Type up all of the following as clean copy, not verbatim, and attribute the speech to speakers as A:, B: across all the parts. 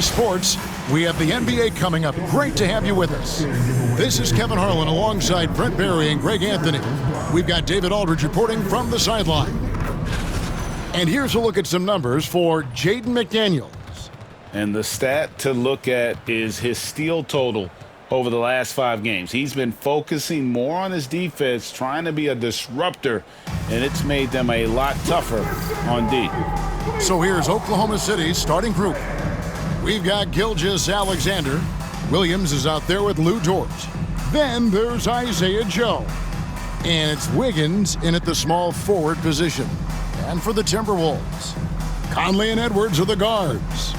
A: Sports, we have the NBA coming up. Great to have you with us. This is Kevin Harlan alongside Brent Barry and Greg Anthony. We've got David Aldridge reporting from the sideline. And here's a look at some numbers for Jaden McDaniels.
B: And the stat to look at is his steal total over the last 5 games. He's been focusing more on his defense, trying to be a disruptor, and it's made them a lot tougher on D.
A: So here's Oklahoma City's starting group. We've got Gilgeous-Alexander. Williams is out there with Lou Dort. Then there's Isaiah Joe. And it's Wiggins in at the small forward position. And for the Timberwolves, Conley and Edwards are the guards.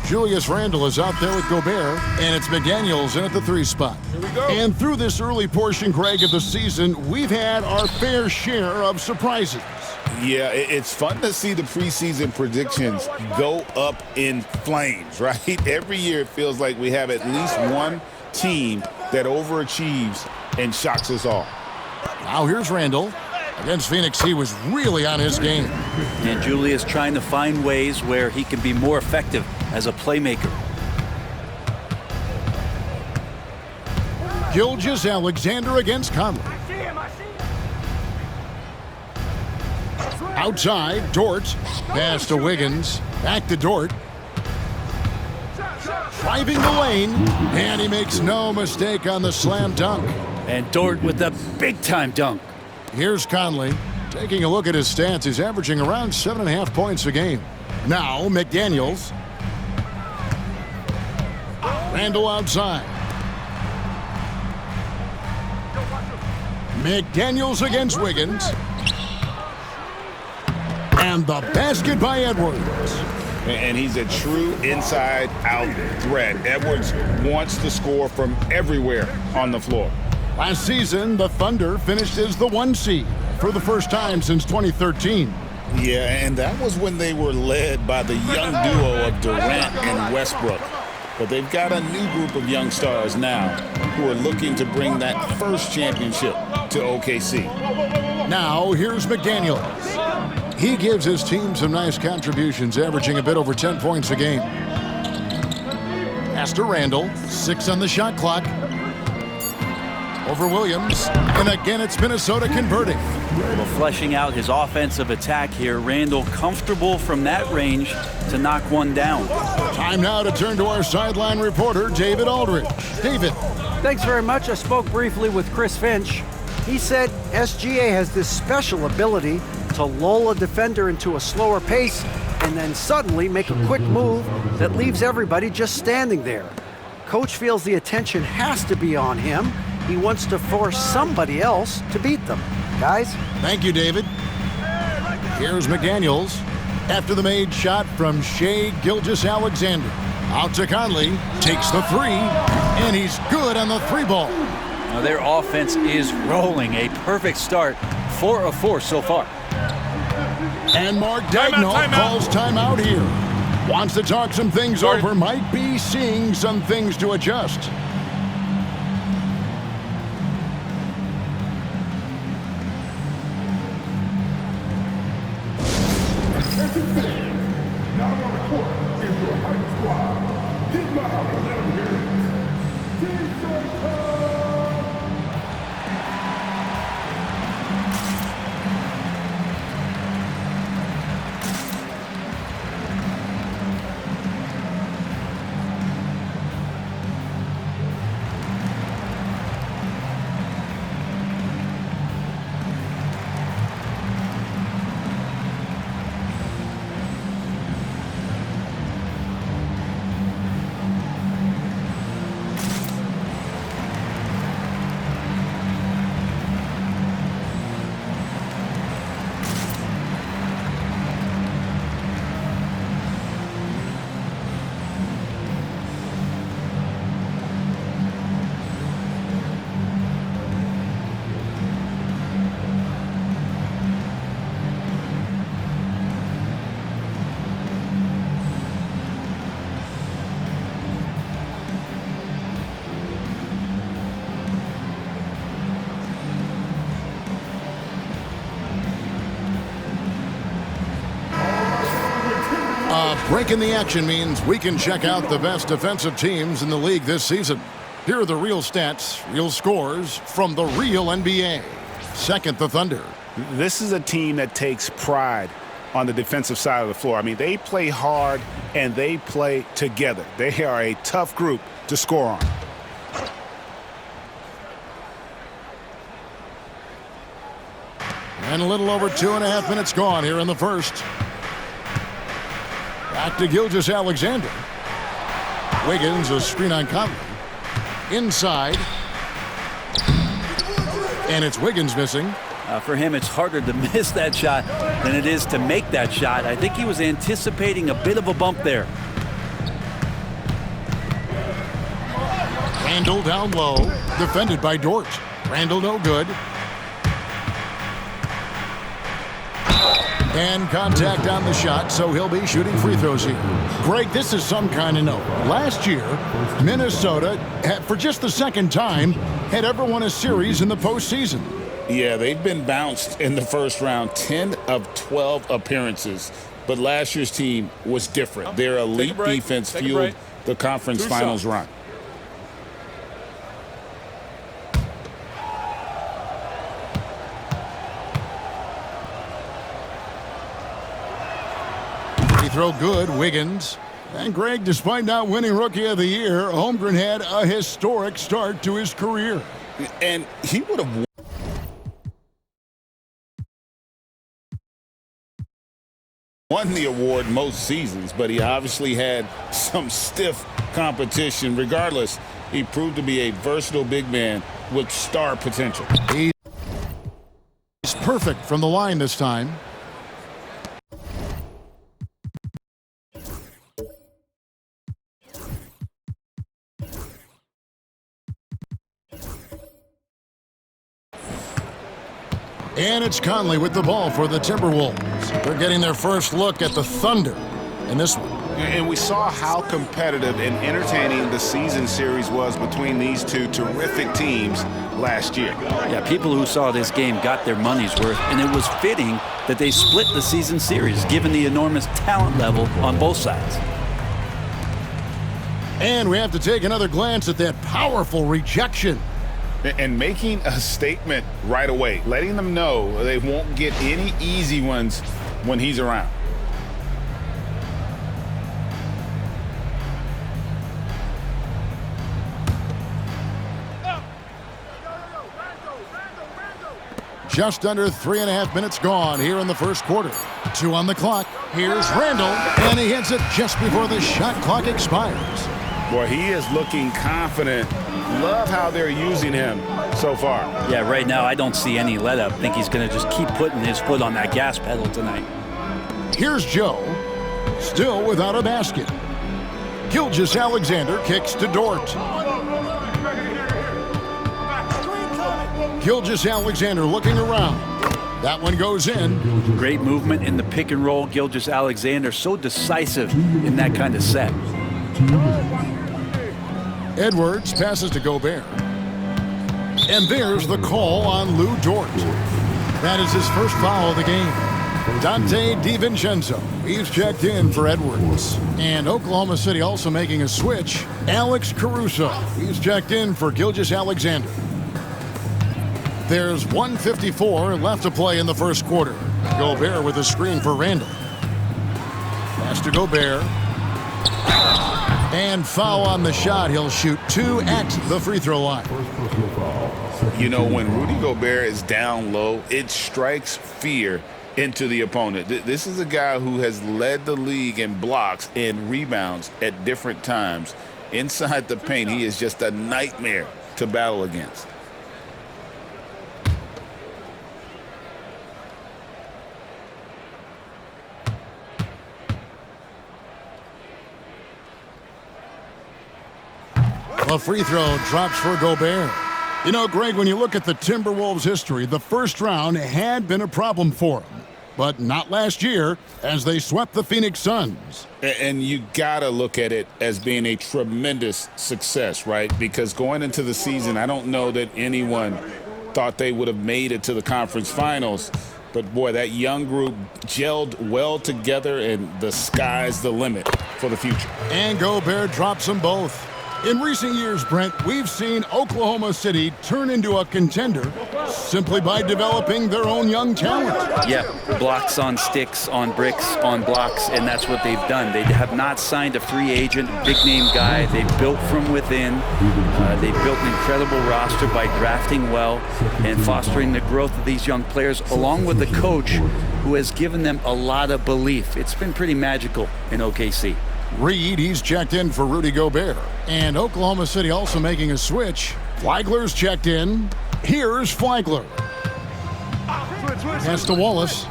A: Julius Randle is out there with Gobert, and it's McDaniels in at the 3 spot.
B: Here we go.
A: And through this early portion, Greg, of the season, we've had our fair share of surprises.
B: Yeah, it's fun to see the preseason predictions go up in flames, right? Every year it feels like we have at least one team that overachieves and shocks us all.
A: Now here's Randle. Against Phoenix, he was really on his game.
C: And Julius trying to find ways where he can be more effective as a playmaker.
A: Gilgeous-Alexander against Conley. Outside, Dort. Pass to Wiggins. Back to Dort. Driving the lane. And he makes no mistake on the slam dunk.
C: And Dort with the big-time dunk.
A: Here's Conley. Taking a look at his stats, he's averaging around 7.5 points a game. Now, McDaniels. Randle outside. McDaniels against Wiggins. And the basket by Edwards.
B: And he's a true inside-out threat. Edwards wants to score from everywhere on the floor.
A: Last season, the Thunder finished as the 1 seed for the first time since 2013.
B: Yeah, and that was when they were led by the young duo of Durant and Westbrook. But they've got a new group of young stars now who are looking to bring that first championship to OKC.
A: Now, here's McDaniels. He gives his team some nice contributions, averaging a bit over 10 points a game. Pass to Randle, 6 on the shot clock. Over Williams, and again it's Minnesota converting.
C: Well, fleshing out his offensive attack here. Randle comfortable from that range to knock one down.
A: Time now to turn to our sideline reporter, David Aldridge. David.
D: Thanks very much. I spoke briefly with Chris Finch. He said SGA has this special ability to lull a defender into a slower pace and then suddenly make a quick move that leaves everybody just standing there. Coach feels the attention has to be on him. He wants to force somebody else to beat them. Guys?
A: Thank you, David. Here's McDaniels. After the made shot from Shai Gilgeous-Alexander. Out to Conley. Takes the 3. And he's good on the 3 ball.
C: Now their offense is rolling. A perfect start. 4 of 4 so far.
A: And Mark Daigneault calls timeout here. Wants to talk some things over. Might be seeing some things to adjust. break in the action means we can check out the best defensive teams in the league this season. Here are the real stats, real scores from the real NBA. Second, the Thunder.
B: This is a team that takes pride on the defensive side of the floor. I mean, they play hard and they play together. They are a tough group to score on.
A: And a little over 2.5 minutes gone here in the first. Back to Gilgeous-Alexander. Wiggins, a screen on Conley. Inside. And it's Wiggins missing.
C: For him, it's harder to miss that shot than it is to make that shot. I think he was anticipating a bit of a bump there.
A: Randall down low, defended by Dort. Randall no good. And contact on the shot, so he'll be shooting free throws here. Greg, this is some kind of note. Last year, Minnesota, for just the second time, had ever won a series in the postseason.
B: Yeah, they've been bounced in the first round, 10 of 12 appearances. But last year's team was different. Their elite defense fueled the conference finals run.
A: Throw good, Wiggins. And Greg, despite not winning Rookie of the Year, Holmgren had a historic start to his career.
B: And he would have won the award most seasons, but he obviously had some stiff competition. Regardless, he proved to be a versatile big man with star potential.
A: He's perfect from the line this time. And it's Conley with the ball for the Timberwolves. They're getting their first look at the Thunder in this one.
B: And we saw how competitive and entertaining the season series was between these two terrific teams last year.
C: Yeah, people who saw this game got their money's worth, and it was fitting that they split the season series, given the enormous talent level on both sides.
A: And we have to take another glance at that powerful rejection.
B: And making a statement right away, letting them know they won't get any easy ones when he's around.
A: Just under 3.5 minutes gone here in the first quarter. 2 on the clock. Here's Randall, and he hits it just before the shot clock expires.
B: Boy, he is looking confident. Love how they're using him so far.
C: Yeah, right now I don't see any let up. I think he's going to just keep putting his foot on that gas pedal tonight.
A: Here's Joe, still without a basket. Gilgeous-Alexander kicks to Dort. Gilgeous-Alexander looking around. That one goes in.
C: Great movement in the pick and roll. Gilgeous-Alexander so decisive in that kind of set.
A: Edwards passes to Gobert. And there's the call on Lou Dort. That is his first foul of the game. Dante DiVincenzo, he's checked in for Edwards. And Oklahoma City also making a switch. Alex Caruso, he's checked in for Gilgeous-Alexander. There's 1:54 left to play in the first quarter. Gobert with a screen for Randall. Pass to Gobert. And foul on the shot. He'll shoot 2 at the free throw line.
B: You know, when Rudy Gobert is down low, it strikes fear into the opponent. This is a guy who has led the league in blocks and rebounds at different times. Inside the paint, he is just a nightmare to battle against.
A: A free throw drops for Gobert. You know, Greg, when you look at the Timberwolves' history, the first round had been a problem for them. But not last year, as they swept the Phoenix Suns.
B: And you got to look at it as being a tremendous success, right? Because going into the season, I don't know that anyone thought they would have made it to the conference finals. But, boy, that young group gelled well together, and the sky's the limit for the future.
A: And Gobert drops them both. In recent years, Brent, we've seen Oklahoma City turn into a contender simply by developing their own young talent.
C: Yeah, blocks on sticks, on bricks, on blocks, and that's what they've done. They have not signed a free agent, big-name guy. They built from within. They built an incredible roster by drafting well and fostering the growth of these young players, along with the coach who has given them a lot of belief. It's been pretty magical in OKC.
A: Reed, he's checked in for Rudy Gobert. And Oklahoma City also making a switch. Flagler's checked in. Here's Flagler. Pass to Wallace.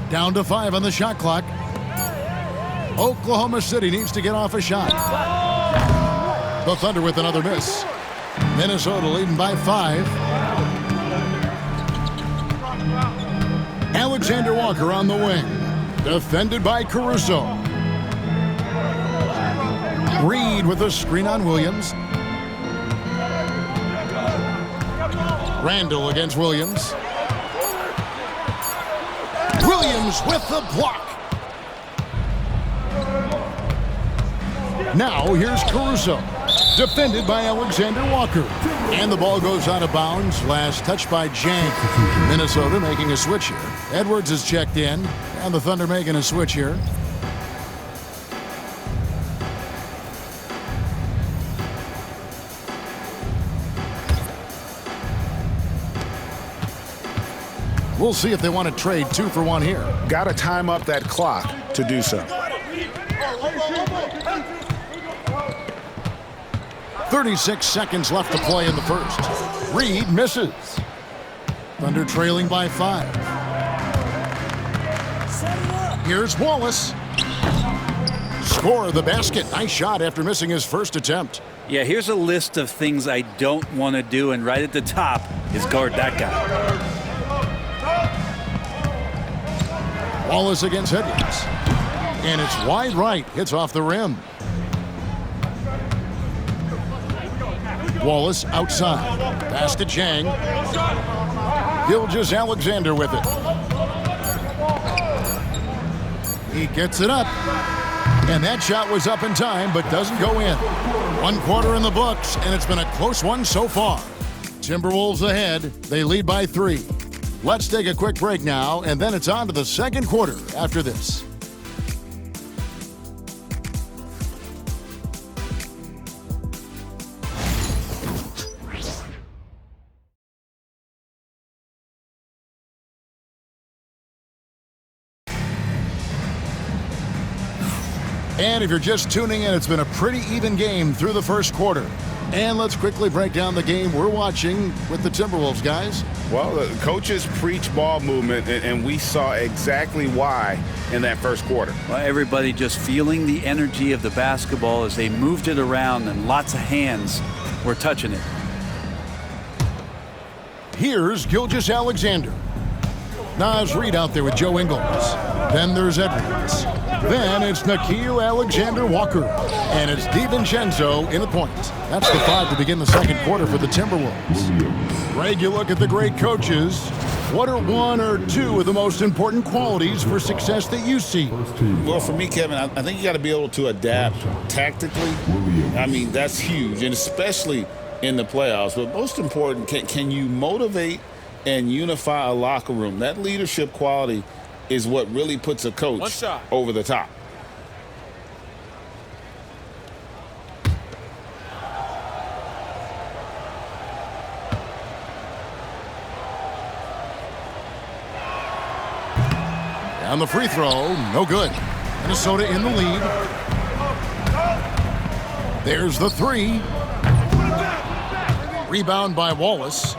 A: Down to 5 on the shot clock. Oklahoma City needs to get off a shot. The Thunder with another miss. Minnesota leading by 5. Alexander Walker on the wing. Defended by Caruso. Reed with a screen on Williams. Randall against Williams. Williams with the block. Now here's Caruso. Defended by Alexander Walker. And the ball goes out of bounds. Last touch by Jang. Minnesota making a switch here. Edwards is checked in. And the Thunder making a switch here. We'll see if they want to trade 2 for 1 here.
B: Got to time up that clock to do so.
A: 36 seconds left to play in the first. Reed misses. Thunder trailing by 5. Here's Wallace. Score the basket. Nice shot after missing his first attempt.
C: Yeah, here's a list of things I don't want to do, and right at the top is guard that guy.
A: Wallace against Edwards. And it's wide right. Hits off the rim. Wallace outside. Pass to Jang. Gilgeous-Alexander with it. He gets it up. And that shot was up in time, but doesn't go in. 1 quarter in the books, and it's been a close one so far. Timberwolves ahead. They lead by 3. Let's take a quick break now, and then it's on to the second quarter after this. And if you're just tuning in, it's been a pretty even game through the first quarter. And let's quickly break down the game we're watching with the Timberwolves, guys.
B: Well, the coaches preach ball movement, and we saw exactly why in that first quarter.
C: Well, everybody just feeling the energy of the basketball as they moved it around, and lots of hands were touching it.
A: Here's Gilgeous-Alexander. Nas Reed out there with Joe Ingles. Then there's Edwards. Then it's Nickeil Alexander-Walker. And it's DiVincenzo in the point. That's the 5 to begin the second quarter for the Timberwolves. Greg, you look at the great coaches. What are 1 or 2 of the most important qualities for success that you see?
B: Well, for me, Kevin, I think you got to be able to adapt tactically. I mean, that's huge, and especially in the playoffs. But most important, can you motivate and unify a locker room? That leadership quality is what really puts a coach over the top.
A: On the free throw, no good. Minnesota in the lead. There's the 3. Rebound by Wallace.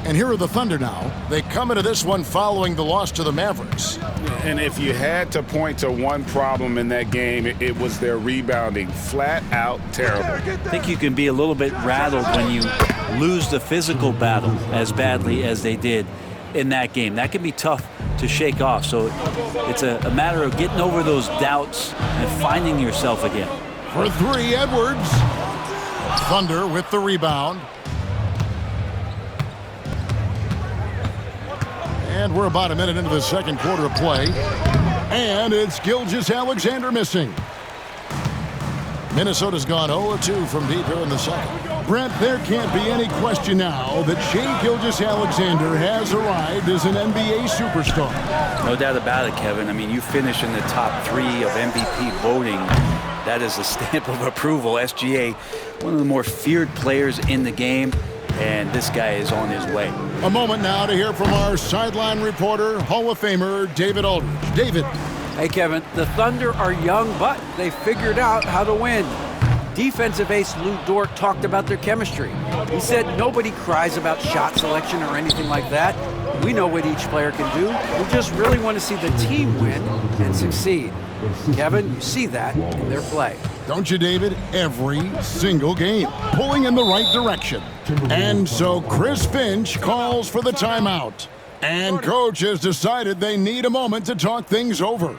A: And here are the Thunder now. They come into this one following the loss to the Mavericks.
B: And if you had to point to one problem in that game, it was their rebounding. Flat out terrible.
C: I think you can be a little bit rattled when you lose the physical battle as badly as they did in that game. That can be tough to shake off. So it's a matter of getting over those doubts and finding yourself again.
A: For 3, Edwards. Thunder with the rebound. And we're about a minute into the second quarter of play. And it's Gilgeous-Alexander missing. Minnesota's gone 0-2 from deep here in the second. Brent, there can't be any question now that Shai Gilgeous-Alexander has arrived as an NBA superstar.
C: No doubt about it, Kevin. I mean, you finish in the top 3 of MVP voting. That is a stamp of approval. SGA, one of the more feared players in the game, and this guy is on his way.
A: A moment now to hear from our sideline reporter, Hall of Famer David Aldridge. David.
D: Hey, Kevin, the Thunder are young, but they figured out how to win. Defensive ace Lou Dort talked about their chemistry. He said nobody cries about shot selection or anything like that. We know what each player can do. We just really want to see the team win and succeed. Kevin, you see that in their play.
A: Don't you, David? Every single game, pulling in the right direction. And so Chris Finch calls for the timeout. And coach has decided they need a moment to talk things over.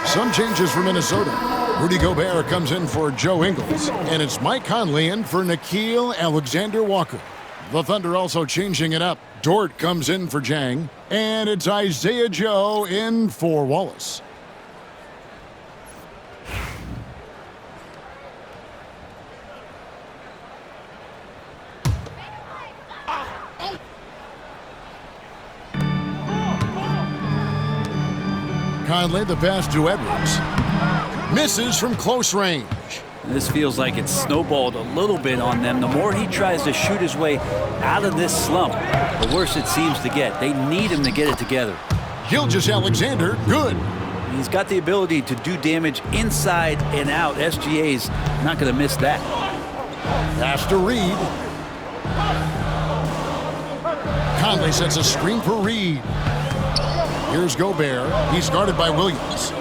A: Some changes for Minnesota. Rudy Gobert comes in for Joe Ingles, and it's Mike Conley in for Nickeil Alexander-Walker. The Thunder also changing it up. Dort comes in for Jang, and it's Isaiah Joe in for Wallace. Conley, the pass to Edwards. Misses from close range.
C: This feels like it's snowballed a little bit on them. The more he tries to shoot his way out of this slump, the worse it seems to get. They need him to get it together.
A: Gilgeous-Alexander, good.
C: He's got the ability to do damage inside and out. SGA's not going to miss that.
A: Pass to Reed. Conley sets a screen for Reed. Here's Gobert. He's guarded by Williams.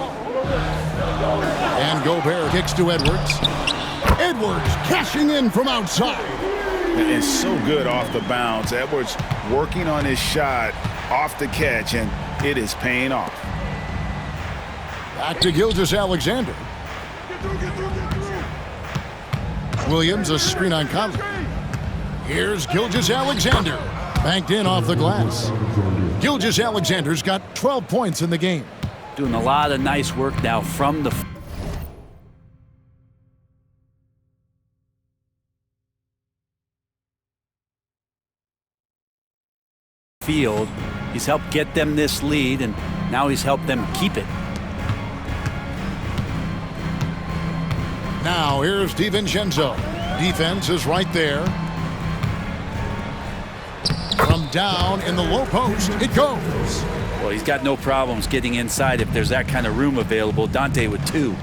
A: And Gobert kicks to Edwards. Edwards cashing in from outside.
B: It's so good off the bounce. Edwards working on his shot off the catch, and it is paying off.
A: Back to Gilgeous-Alexander. Williams, a screen on Conley. Here's Gilgeous-Alexander. Banked in off the glass. Gilgeous-Alexander's got 12 points in the game.
C: Doing a lot of nice work now from the field. He's helped get them this lead, and now he's helped them keep it.
A: Now here's DiVincenzo. Defense is right there. From down in the low post, it goes.
C: Well, he's got no problems getting inside if there's that kind of room available. Dante with 2.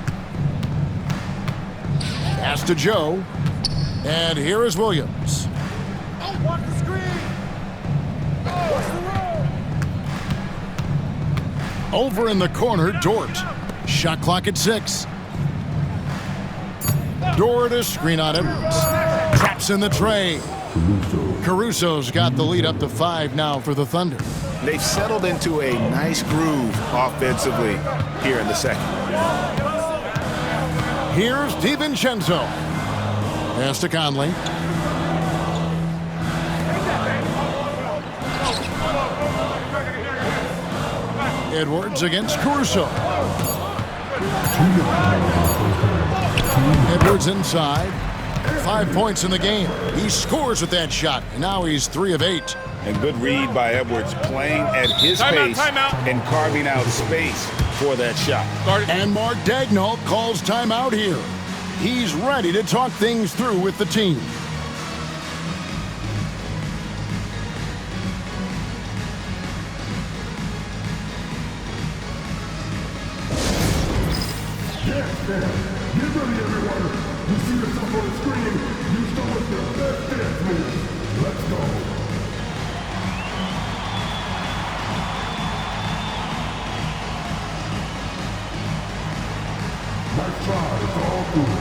A: Pass to Joe. And here is Williams.
E: Watch the screen. Watch the roll.
A: Over in the corner, Dort. Shot clock at 6. Dort, a screen on Edwards. Traps in the tray. Caruso's got the lead up to 5 now for the Thunder.
B: They've settled into a nice groove offensively here in the second.
A: Here's DiVincenzo. Pass to Conley. Edwards against Caruso. Edwards inside. 5 points in the game. He scores with that shot, and now he's 3 of 8.
B: And good read by Edwards, playing at his pace and carving out space for that shot.
A: And Mark Daigneault calls timeout here. He's ready to talk things through with the team.
E: Get ready, everyone. You see yourself on the screen. You show us your best dance move. Let's go. Nice try. It's all good.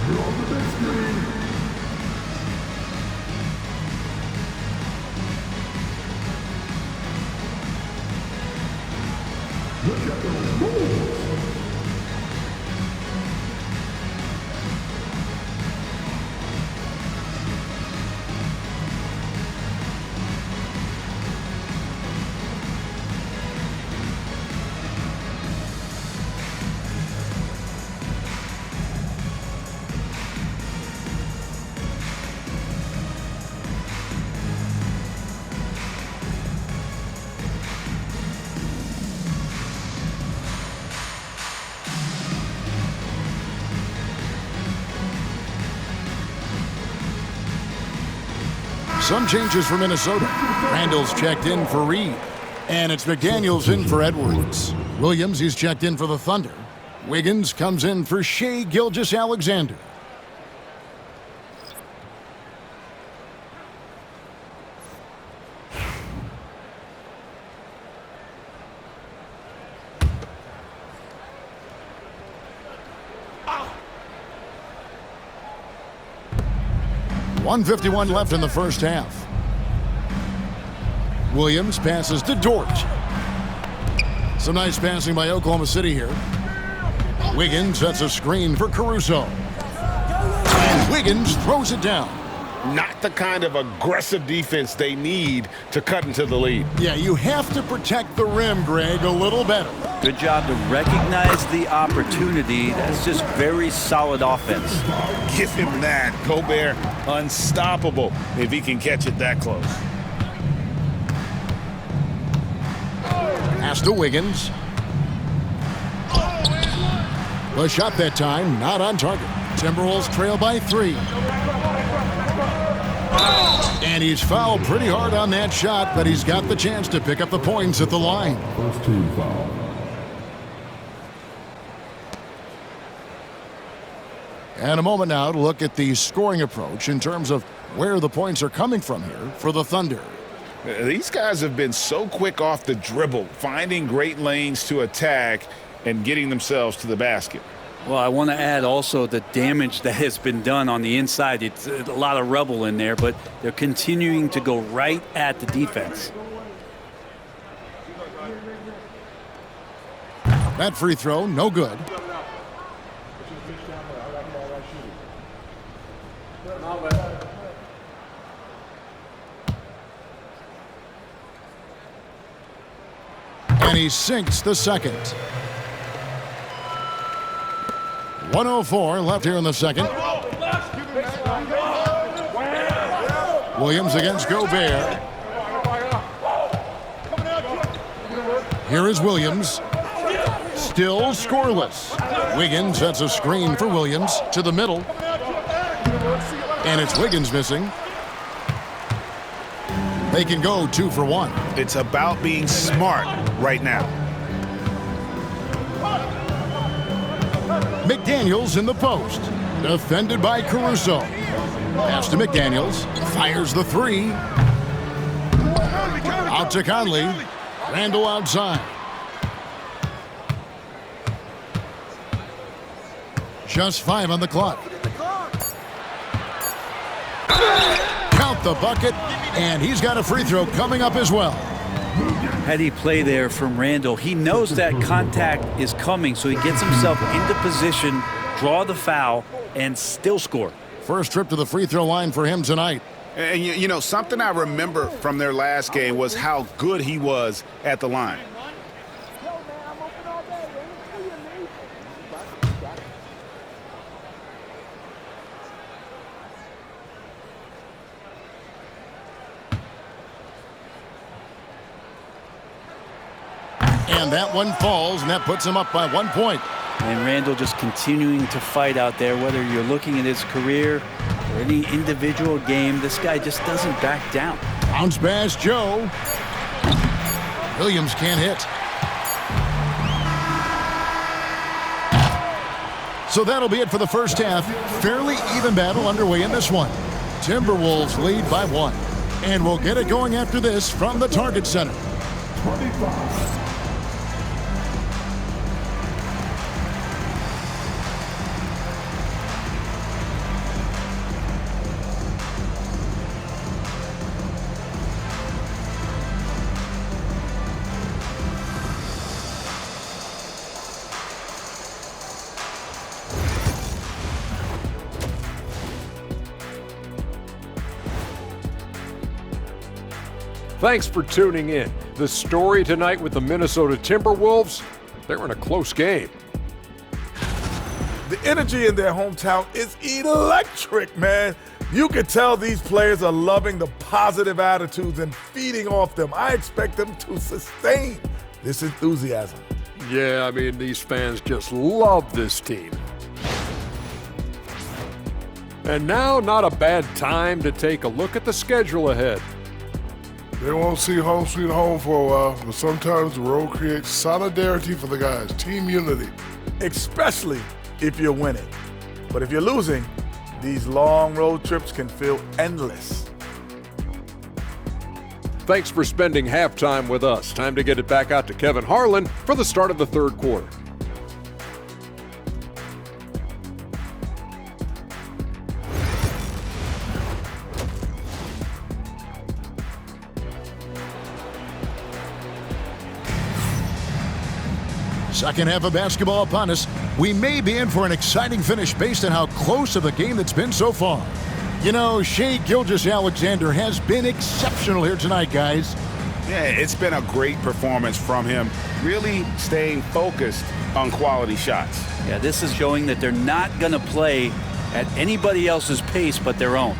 E: You're on the big screen. Look at those moves!
A: Some changes for Minnesota. Randall's checked in for Reed. And it's McDaniels in for Edwards. Williams, he's checked in for the Thunder. Wiggins comes in for Shai Gilgeous-Alexander. .151 left in the first half. Williams passes to Dort. Some nice passing by Oklahoma City here. Wiggins sets a screen for Caruso. And Wiggins throws it down.
B: Not the kind of aggressive defense they need to cut into the lead.
A: Yeah, you have to protect the rim, Greg, a little better.
C: Good job to recognize the opportunity. That's just very solid offense.
B: Give him that. Gobert, unstoppable if he can catch it that close.
A: Pass to Wiggins. The shot that time, not on target. Timberwolves trail by 3. And he's fouled pretty hard on that shot, but he's got the chance to pick up the points at the line.
E: First team foul.
A: And a moment now to look at the scoring approach in terms of where the points are coming from here for the Thunder.
B: These guys have been so quick off the dribble, finding great lanes to attack and getting themselves to the basket.
C: Well, I want to add also the damage that has been done on the inside. It's a lot of rubble in there, but they're continuing to go right at the defense.
A: That free throw, no good. And he sinks the second. 1:04 left here in the second. Williams against Gobert. Here is Williams. Still scoreless. Wiggins sets a screen for Williams to the middle. And it's Wiggins missing. They can go 2 for 1.
B: It's about being smart right now.
A: McDaniels in the post. Defended by Caruso. Pass to McDaniels. Fires the 3. Out to Conley. Randall outside. Just 5 on the clock. Count the bucket, and he's got a free throw coming up as well.
C: Heady play there from Randall. He knows that contact is coming, so he gets himself into position, draw the foul, and still score.
A: First trip to the free throw line for him tonight.
B: And, you know, something I remember from their last game was how good he was at the line.
A: And that one falls, and that puts him up by 1 point.
C: And Randall just continuing to fight out there, whether you're looking at his career or any individual game, this guy just doesn't back down.
A: Bounce pass, Joe. Williams can't hit. So that'll be it for the first half. Fairly even battle underway in this one. Timberwolves lead by 1. And we'll get it going after this from the Target Center.
E: 25.
F: Thanks for tuning in. The story tonight with the Minnesota Timberwolves, they're in a close game.
G: The energy in their hometown is electric, man. You can tell these players are loving the positive attitudes and feeding off them. I expect them to sustain this enthusiasm.
F: Yeah, I mean, these fans just love this team. And now, not a bad time to take a look at the schedule ahead.
E: They won't see home sweet home for a while, but sometimes the road creates solidarity for the guys, team unity.
G: Especially if you're winning. But if you're losing, these long road trips can feel endless.
F: Thanks for spending halftime with us. Time to get it back out to Kevin Harlan for the start of the third quarter.
A: Second half of basketball upon us. We may be in for an exciting finish based on how close of a game that's been so far. You know, Shai Gilgeous-Alexander has been exceptional here tonight, guys.
B: Yeah, it's been a great performance from him, really staying focused on quality shots.
C: Yeah, this is showing that they're not going to play at anybody else's pace but their own.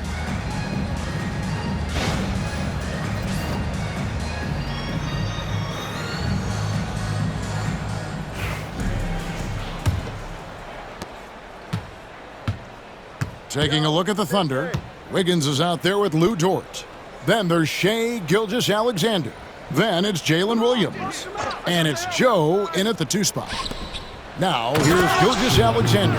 A: Taking a look at the Thunder. Wiggins is out there with Lou Dort. Then there's Shai Gilgeous-Alexander. Then it's Jalen Williams. And it's Joe in at the 2 spot. Now here's Gilgeous-Alexander.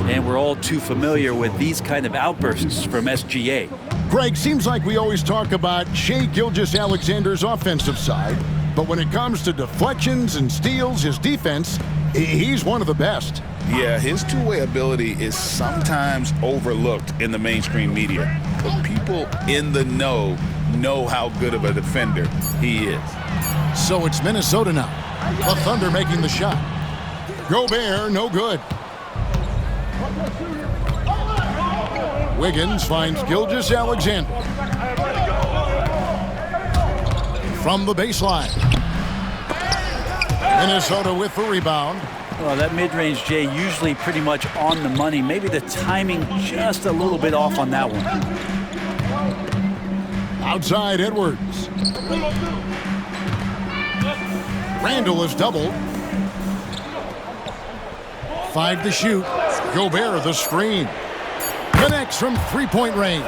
C: And we're all too familiar with these kind of outbursts from SGA.
A: Greg, seems like we always talk about Shai Gilgeous-Alexander's offensive side, but when it comes to deflections and steals, his defense, he's one of the best.
B: Yeah, his two-way ability is sometimes overlooked in the mainstream media, but people in the know how good of a defender he is.
A: So it's Minnesota now. The Thunder making the shot. Gobert, no good. Wiggins finds Gilgeous-Alexander. From the baseline. Minnesota with the rebound.
C: Well, that mid-range, Jay, usually pretty much on the money. Maybe the timing just a little bit off on that one.
A: Outside Edwards. Randall is doubled. 5 to shoot. Gobert the screen. Connects from 3-point range.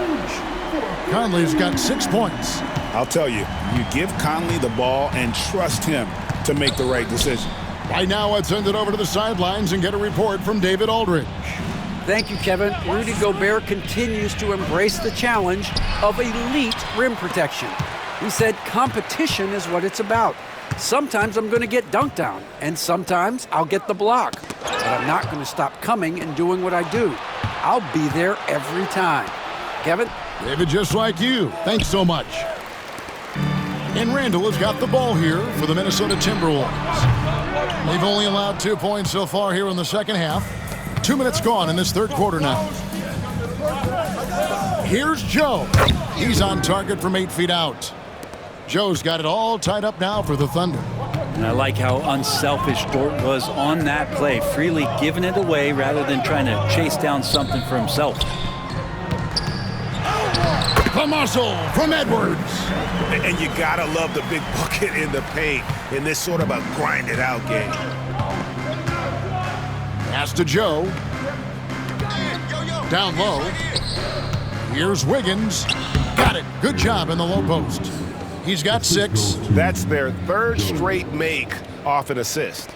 A: Conley's got 6 points.
B: I'll tell you, you give Conley the ball and trust him to make the right decision.
A: Right now, let's send it over to the sidelines and get a report from David Aldridge.
D: Thank you, Kevin. Rudy Gobert continues to embrace the challenge of elite rim protection. He said competition is what it's about. Sometimes I'm going to get dunked on, and sometimes I'll get the block. but I'm not going to stop coming and doing what I do. I'll be there every time. Kevin?
A: David, just like you. Thanks so much. And Randall has got the ball here for the Minnesota Timberwolves. They've only allowed 2 points so far here in the second half. 2 minutes gone in this third quarter now. Here's Joe. He's on target from 8 feet out. Joe's got it all tied up now for the Thunder.
C: And I like how unselfish Dort was on that play, freely giving it away rather than trying to chase down something for himself.
A: The muscle from Edwards.
H: And you gotta love the big bucket in the paint in this sort of a grind-it-out game.
A: Pass to Joe. Down low. Here's Wiggins. Got it. Good job in the low post. He's got 6.
H: That's their third straight make off an assist.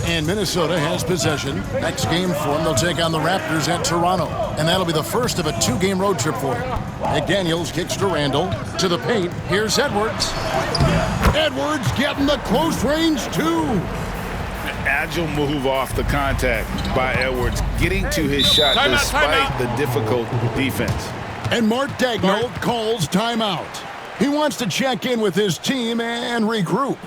A: And Minnesota has possession. Next game for them, they'll take on the Raptors at Toronto. And that'll be the first of a 2-game road trip for them. McDaniels kicks to Randall. To the paint. Here's Edwards. Edwards getting the close range, too.
B: Agile move off the contact by Edwards, getting to his shot despite the difficult defense.
A: And Mark Daigneault calls timeout. He wants to check in with his team and regroup.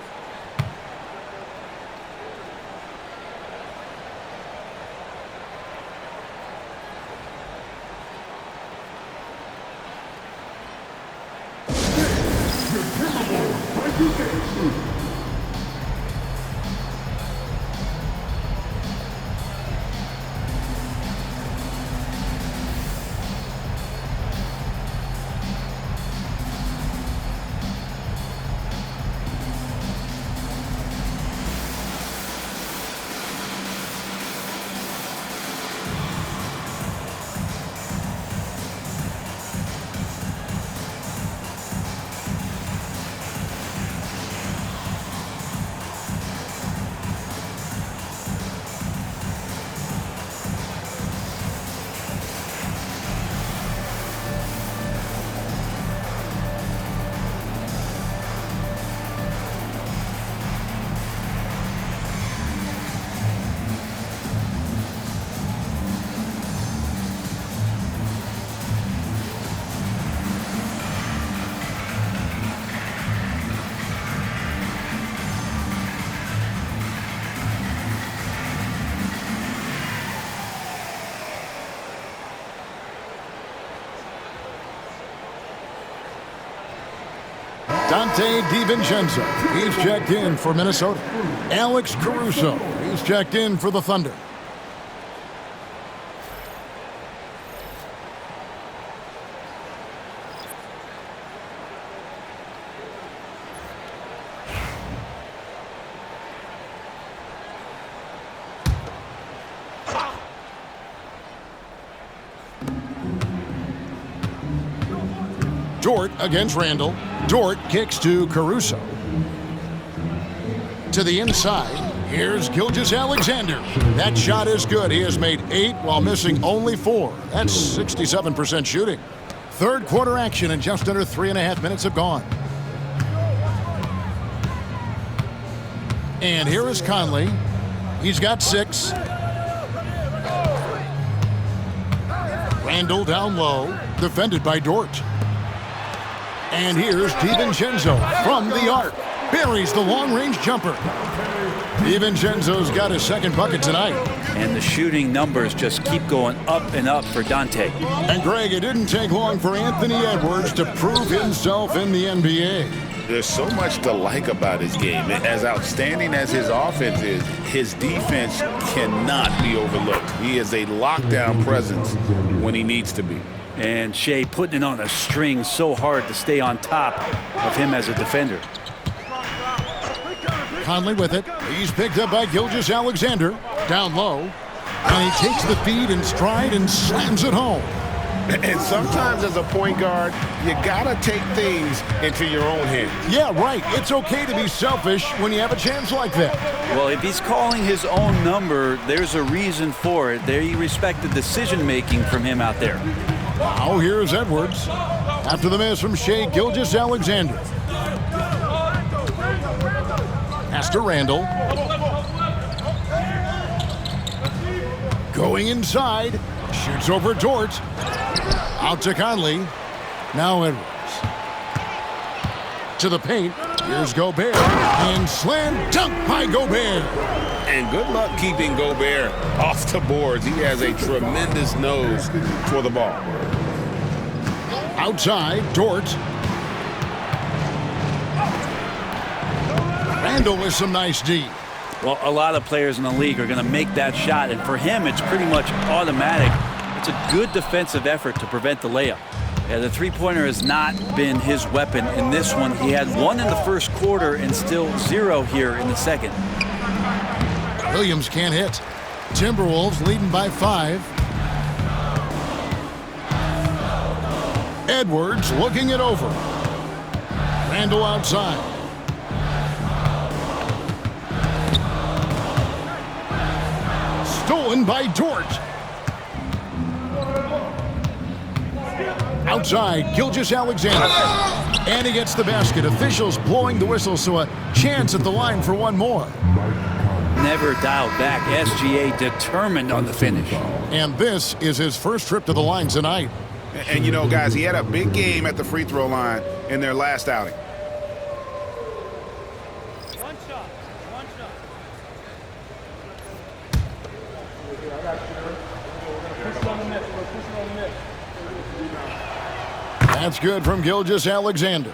A: Dante DiVincenzo, he's checked in for Minnesota. Alex Caruso, he's checked in for the Thunder. Dort against Randall. Dort kicks to Caruso. To the inside. Here's Gilgeous-Alexander. That shot is good. He has made 8 while missing only 4. That's 67% shooting. Third quarter action and just under 3.5 minutes have gone. And here is Conley. He's got 6. Randall down low. Defended by Dort. And here's DiVincenzo from the arc. Buries the long-range jumper. DiVincenzo's got his second bucket tonight.
C: And the shooting numbers just keep going up and up for Dante.
A: And Greg, it didn't take long for Anthony Edwards to prove himself in the NBA.
B: There's so much to like about his game. As outstanding as his offense is, his defense cannot be overlooked. He is a lockdown presence when he needs to be.
C: And Shea putting it on a string so hard to stay on top of him as a defender.
A: Conley with it. He's picked up by Gilgeous-Alexander. Down low. And he takes the feed in stride and slams it home.
H: And sometimes as a point guard, you gotta take things into your own hands.
A: Yeah, right. It's okay to be selfish when you have a chance like that.
C: Well, if he's calling his own number, there's a reason for it. There you respect the decision-making from him out there.
A: Now here's Edwards. After the miss from Shea Gilgeous-Alexander. Pass to Randall. Going inside. Shoots over Dort. Out to Conley. Now Edwards. To the paint. Here's Gobert. And slam dunk by Gobert.
H: And good luck keeping Gobert off the boards. He has a tremendous nose for the ball.
A: Outside, Dort. Randall with some nice D.
C: Well, a lot of players in the league are going to make that shot, and for him, it's pretty much automatic. It's a good defensive effort to prevent the layup. Yeah, the three-pointer has not been his weapon in this one. He had one in the first quarter and still 0 here in the second.
A: Williams can't hit. Timberwolves leading by 5. Edwards looking it over. Randall outside. Stolen by Dort. Outside, Gilgeous-Alexander. And he gets the basket. Officials blowing the whistle, so a chance at the line for one more.
C: Never dialed back. SGA determined on the finish.
A: And this is his first trip to the line tonight.
H: And you know, guys, he had a big game at the free throw line in their last outing.
I: One shot.
A: That's good from Gilgeous-Alexander.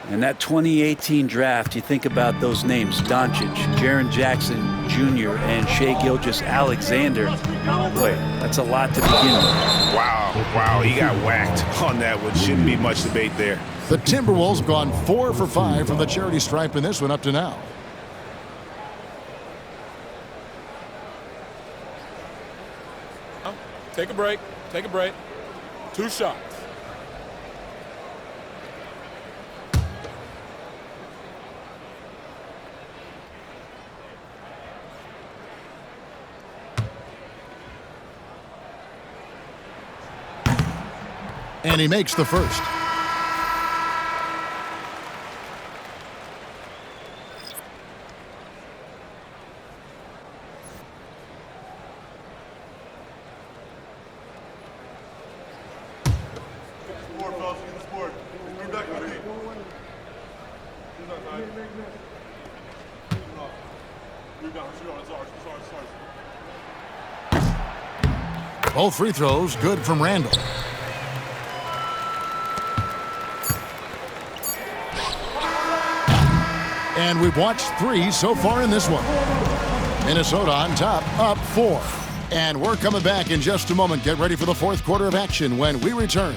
C: And that 2018 draft, you think about those names, Doncic, Jaren Jackson Jr., and Shai Gilgeous-Alexander. Boy, that's a lot to begin with.
H: Wow, he got whacked on that one. Shouldn't be much debate there.
A: The Timberwolves have gone 4 for 5 from the charity stripe in this one up to now.
J: Take a break. 2 shots.
A: And he makes the first. Both free throws good from Randall. And we've watched 3 so far in this one. Minnesota on top, up 4. And we're coming back in just a moment. Get ready for the fourth quarter of action when we return.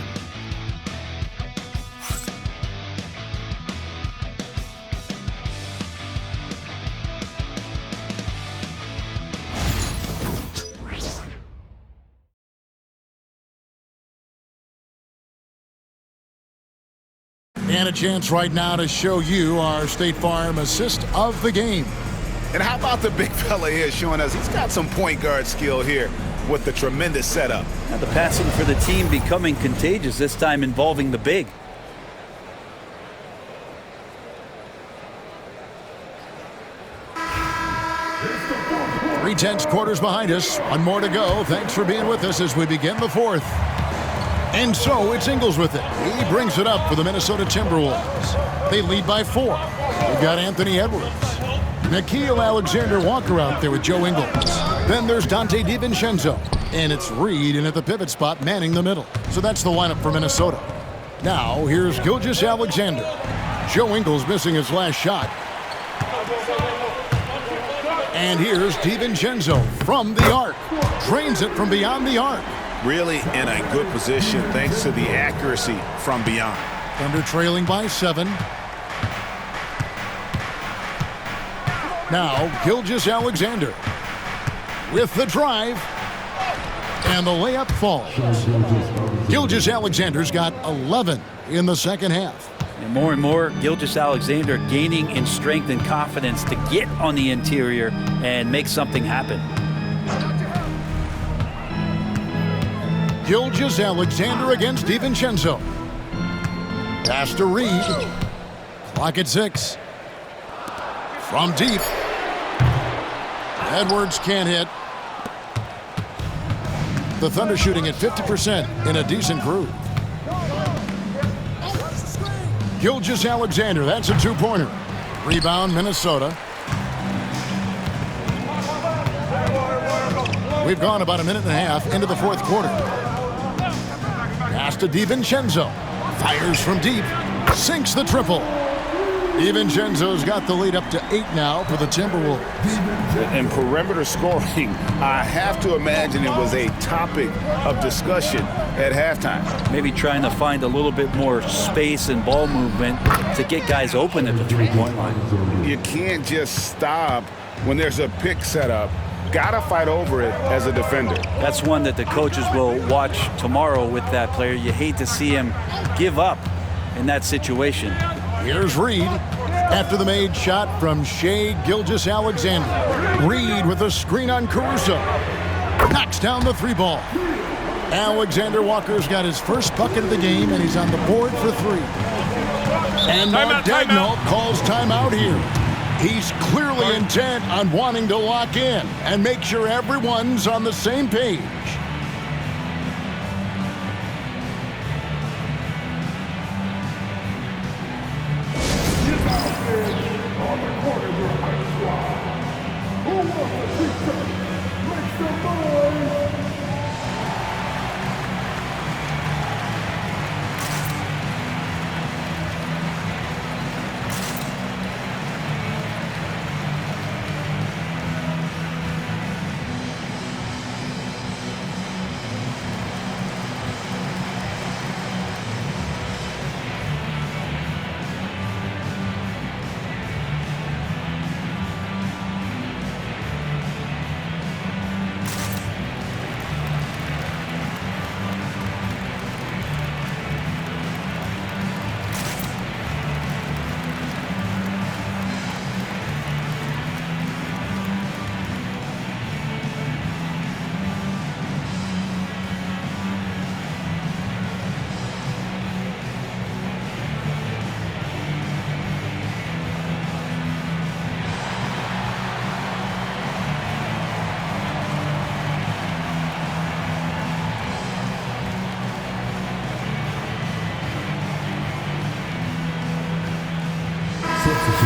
A: And a chance right now to show you our State Farm assist of the game.
H: And how about the big fella here showing us he's got some point guard skill here with the tremendous setup.
C: Now the passing for the team becoming contagious, this time involving the big.
A: Three-tenths quarters behind us. One more to go. Thanks for being with us as we begin the fourth. And so it's Ingles with it. He brings it up for the Minnesota Timberwolves. They lead by 4. We've got Anthony Edwards. Nickeil Alexander-Walker out there with Joe Ingles. Then there's Dante DiVincenzo. And it's Reed in at the pivot spot manning the middle. So that's the lineup for Minnesota. Now here's Gilgeous-Alexander. Joe Ingles missing his last shot. And here's DiVincenzo from the arc. Drains it from beyond the arc.
H: Really in a good position thanks to the accuracy from beyond.
A: Thunder trailing by 7. Now Gilgeous-Alexander with the drive. And the layup falls. Gilgeous-Alexander's got 11 in the second half.
C: And more, Gilgeous-Alexander gaining in strength and confidence to get on the interior and make something happen.
A: Gilgeous-Alexander against DiVincenzo. Pass to Reed. Clock at 6. From deep. Edwards can't hit. The Thunder shooting at 50% in a decent groove. Gilgeous-Alexander, that's a two-pointer. Rebound, Minnesota. We've gone about a minute and a half into the fourth quarter. Pass to DiVincenzo. Fires from deep. Sinks the triple. DiVincenzo's got the lead up to 8 now for the Timberwolves.
B: In perimeter scoring, I have to imagine it was a topic of discussion at halftime.
C: Maybe trying to find a little bit more space and ball movement to get guys open at the three-point line.
B: You can't just stop when there's a pick set up. Gotta fight over it as a defender.
C: That's one that the coaches will watch tomorrow with that player. You hate to see him give up in that situation.
A: Here's Reed after the made shot from Shai Gilgeous-Alexander. Reed with a screen on Caruso. Knocks down the three ball. Alexander Walker's got his first bucket of the game, and he's on the board for 3. And Mark Daigneault calls timeout here. He's clearly intent on wanting to lock in and make sure everyone's on the same page.
E: On the corner of your high squad. Who wants to see some? Make some noise!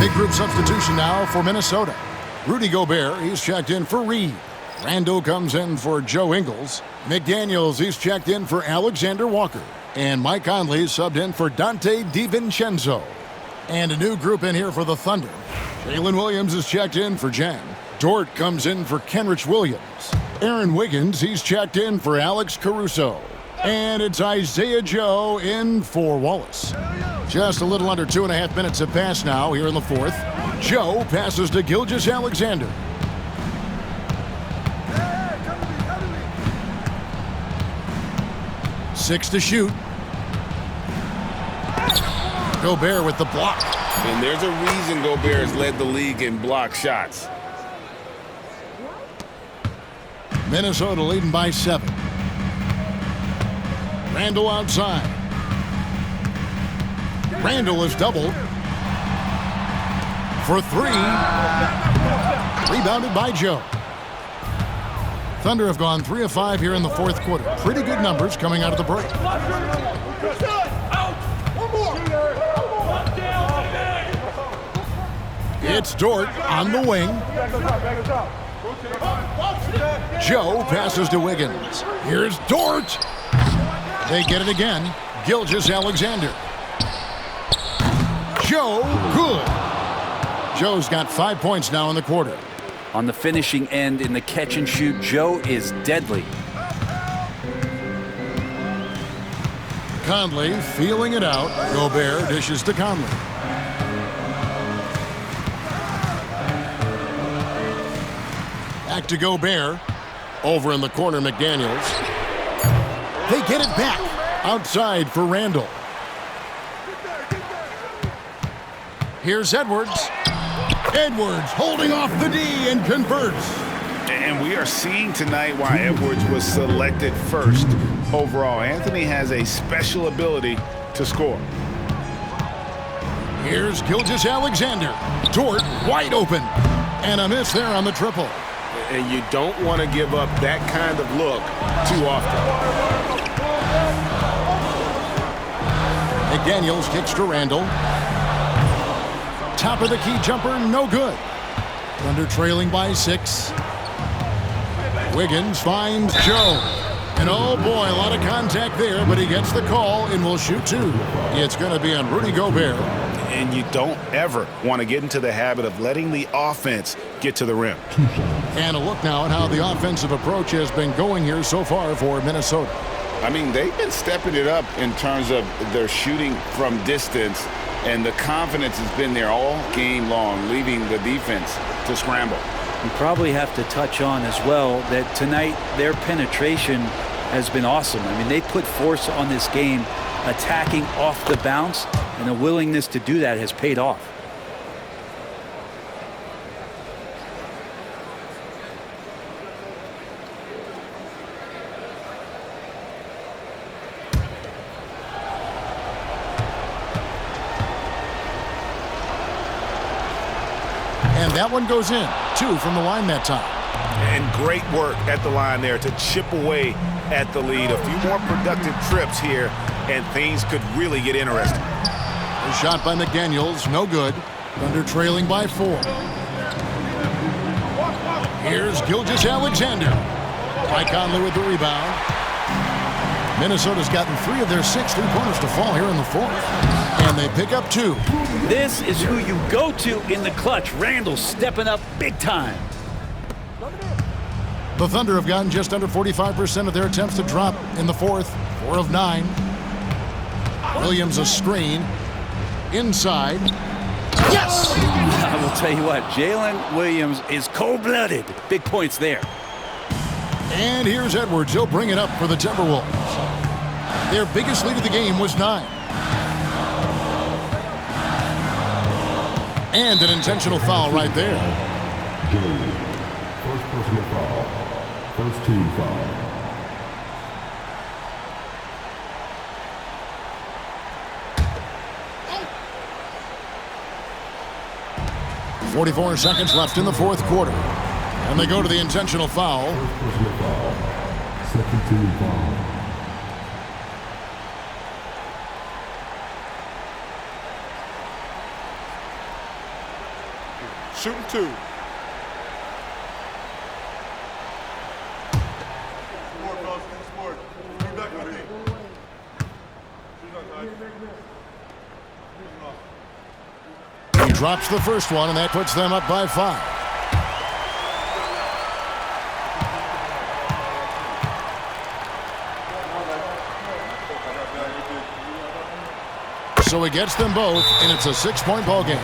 A: Big group substitution now for Minnesota. Rudy Gobert, he's checked in for Reed. Randall comes in for Joe Ingles. McDaniels, he's checked in for Alexander Walker. And Mike Conley subbed in for Dante DiVincenzo. And a new group in here for the Thunder. Jalen Williams is checked in for Jan. Dort comes in for Kenrich Williams. Aaron Wiggins, he's checked in for Alex Caruso. And it's Isaiah Joe in for Wallace. Just a little under 2.5 minutes have passed now here in the fourth. Joe passes to Gilgeous-Alexander. Six to shoot. Gobert with the block.
H: And there's a reason Gobert has led the league in block shots.
A: Minnesota leading by 7. Randall outside. Randall is doubled for 3. Rebounded by Joe. Thunder have gone 3 of 5 here in the fourth quarter. Pretty good numbers coming out of the break. It's Dort on the wing. Joe passes to Wiggins. Here's Dort. They get it again. Gilgeous-Alexander. Joe, good. Joe's got 5 points now in the quarter.
C: On the finishing end in the catch and shoot, Joe is deadly.
A: Conley feeling it out. Gobert dishes to Conley. Back to Gobert. Over in the corner, McDaniels. They get it back. Outside for Randall. Here's Edwards. Edwards holding off the D and converts.
B: And we are seeing tonight why Edwards was selected first overall. Anthony has a special ability to score.
A: Here's Gilgeous-Alexander. Dort wide open. And a miss there on the triple.
H: and you don't want to give up that kind of look too often.
A: McDaniels kicks to Randall. Top of the key jumper, no good. Thunder trailing by 6. Wiggins finds Joe. And oh boy, a lot of contact there, but he gets the call and will shoot 2. It's going to be on Rudy Gobert.
B: And you don't ever want to get into the habit of letting the offense get to the rim.
A: And a look now at how the offensive approach has been going here so far for Minnesota.
B: I mean, they've been stepping it up in terms of their shooting from distance, and the confidence has been there all game long, leaving the defense to scramble.
C: You probably have to touch on as well that tonight their penetration has been awesome. I mean, they put force on this game, attacking off the bounce, and the willingness to do that has paid off.
A: And that one goes in. 2 from the line that time.
B: And great work at the line there to chip away at the lead. A few more productive trips here, and things could really get interesting.
A: A shot by McDaniels, no good. Thunder trailing by 4. Here's Gilgeous-Alexander. Mike Conley with the rebound. Minnesota's gotten 3 of their 6 3-pointers to fall here in the 4th. And they pick up 2.
C: This is who you go to in the clutch. Randall stepping up big time.
A: The Thunder have gotten just under 45% of their attempts to drop in the 4th. 4 of 9. Williams a screen. Inside. Yes!
C: I will tell you what, Jalen Williams is cold-blooded. Big points there.
A: And here's Edwards. He'll bring it up for the Timberwolves. Their biggest lead of the game was 9. And an intentional foul right there.
E: First personal foul. First team foul.
A: Oh. 44 seconds left in the 4th quarter. And they go to the intentional foul.
E: First personal foul. Second team foul.
J: Shooting 2.
A: He drops the first one, and that puts them up by 5. So he gets them both, and it's a 6-point ball game.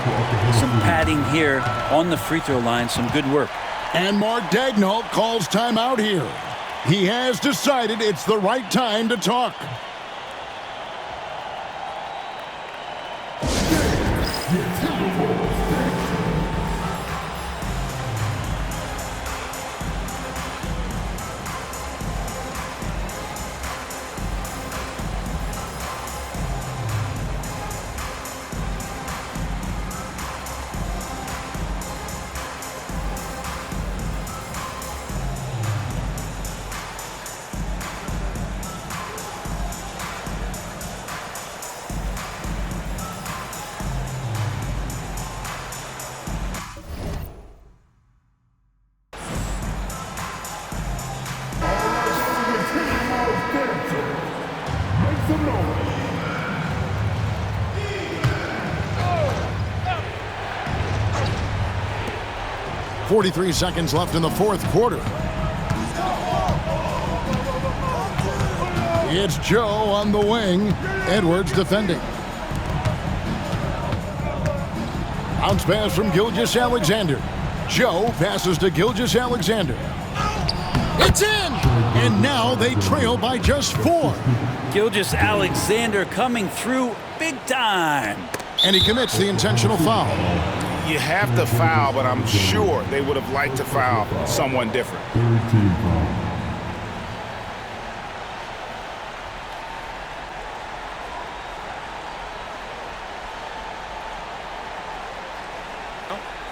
C: Some padding here on the free throw line. Some good work.
A: And Mark Daigneault calls timeout here. He has decided it's the right time to talk.
E: Make some noise.
A: 43 seconds left in the 4th quarter. It's Joe on the wing. Edwards defending. Bounce pass from Gilgeous-Alexander. Joe passes to Gilgeous-Alexander. It's in! And now they trail by just 4.
C: Gilgeous-Alexander coming through big time.
A: And he commits the intentional foul.
B: You have to foul, but I'm sure they would have liked to foul someone different.
E: Third team foul.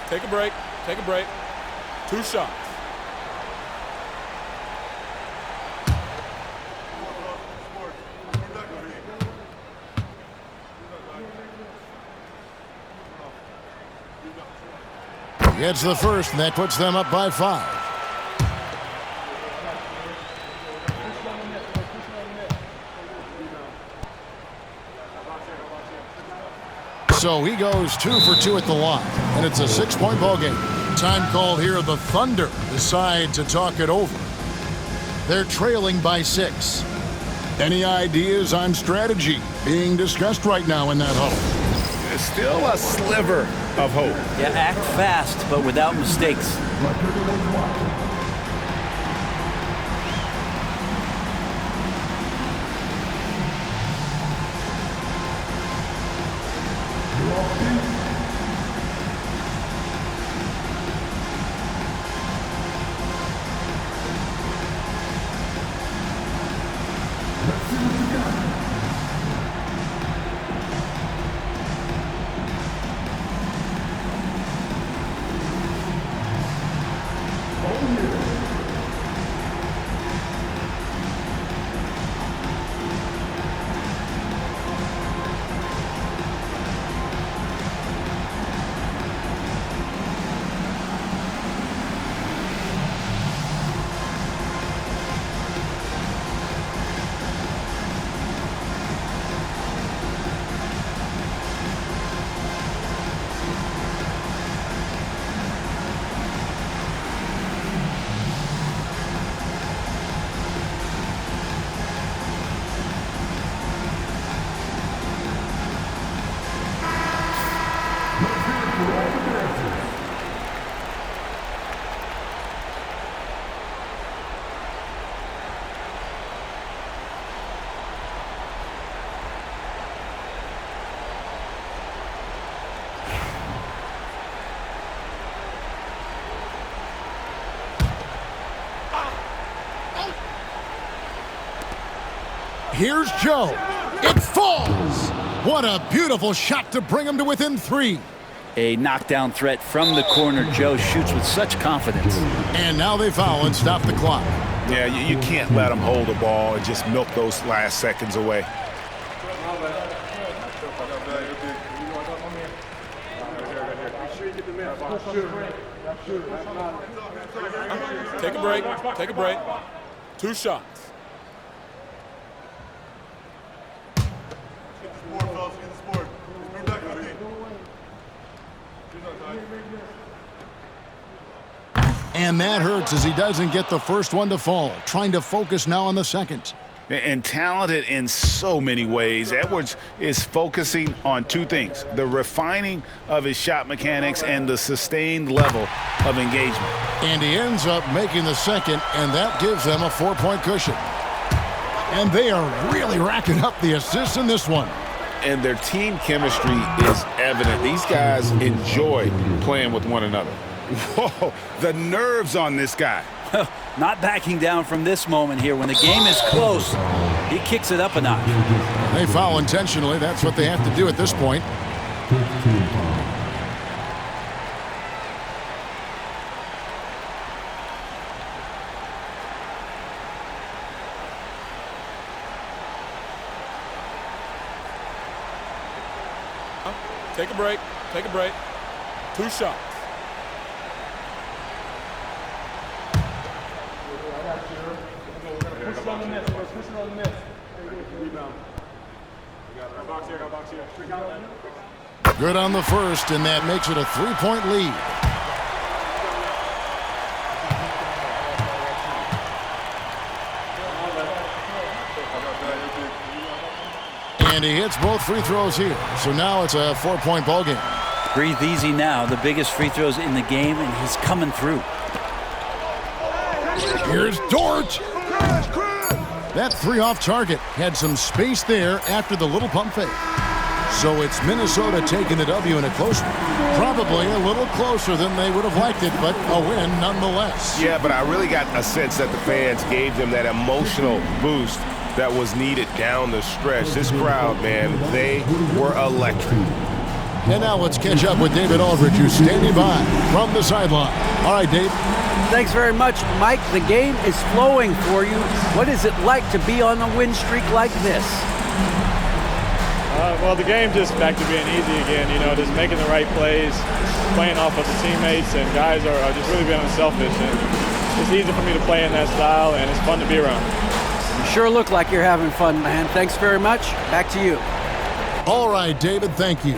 J: Take a break. Take a break. 2 shots.
A: Gets the first, and that puts them up by 5. So he goes 2 for 2 at the line, and it's a 6-point ball game. Time called here. The Thunder decide to talk it over. They're trailing by 6. Any ideas on strategy being discussed right now in that huddle?
B: There's still a sliver of hope.
C: Yeah, act fast, but without mistakes.
A: Here's Joe. It falls. What a beautiful shot to bring him to within 3.
C: A knockdown threat from the corner. Joe shoots with such confidence.
A: And now they foul and stop the clock.
B: Yeah, you can't let them hold the ball and just milk those last seconds away.
J: Take a break. Take a break. 2 shots.
A: And that hurts as he doesn't get the first one to fall. Trying to focus now on the second.
B: And talented in so many ways. Edwards is focusing on 2 things: the refining of his shot mechanics and the sustained level of engagement.
A: And he ends up making the second, and that gives them a 4-point cushion. And they are really racking up the assists in this one.
B: And their team chemistry is evident. These guys enjoy playing with one another. Whoa, the nerves on this guy.
C: Not backing down from this moment here. When the game is close, he kicks it up a notch.
A: They foul intentionally. That's what they have to do at this point.
J: Take a break. Take a break. 2 shots.
A: Good on the first, and that makes it a 3-point lead. And he hits both free throws here. So now it's a 4-point ball game.
C: Breathe easy now. The biggest free throws in the game, and he's coming through.
A: Here's Dort. That 3 off target. Had some space there after the little pump fake. So it's Minnesota taking the W in a close one. Probably a little closer than they would have liked it, but a win nonetheless.
H: Yeah, but I really got a sense that the fans gave them that emotional boost that was needed down the stretch. This crowd, man, they were electric.
A: And now let's catch up with David Aldridge, who's standing by from the sideline. All right, Dave.
D: Thanks very much, Mike. The game is flowing for you. What is it like to be on a win streak like this?
I: Well, the game just back to being easy again, you know, just making the right plays, playing off of the teammates, and guys are just really being unselfish. And it's easy for me to play in that style, and it's fun to be around.
D: You sure look like you're having fun, man. Thanks very much. Back to you.
A: All right, David, thank you.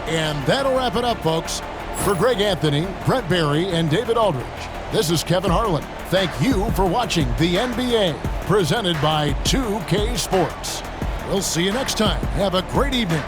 A: And that'll wrap it up, folks. For Greg Anthony, Brett Barry, and David Aldridge, this is Kevin Harlan. Thank you for watching the NBA, presented by 2K Sports. We'll see you next time. Have a great evening.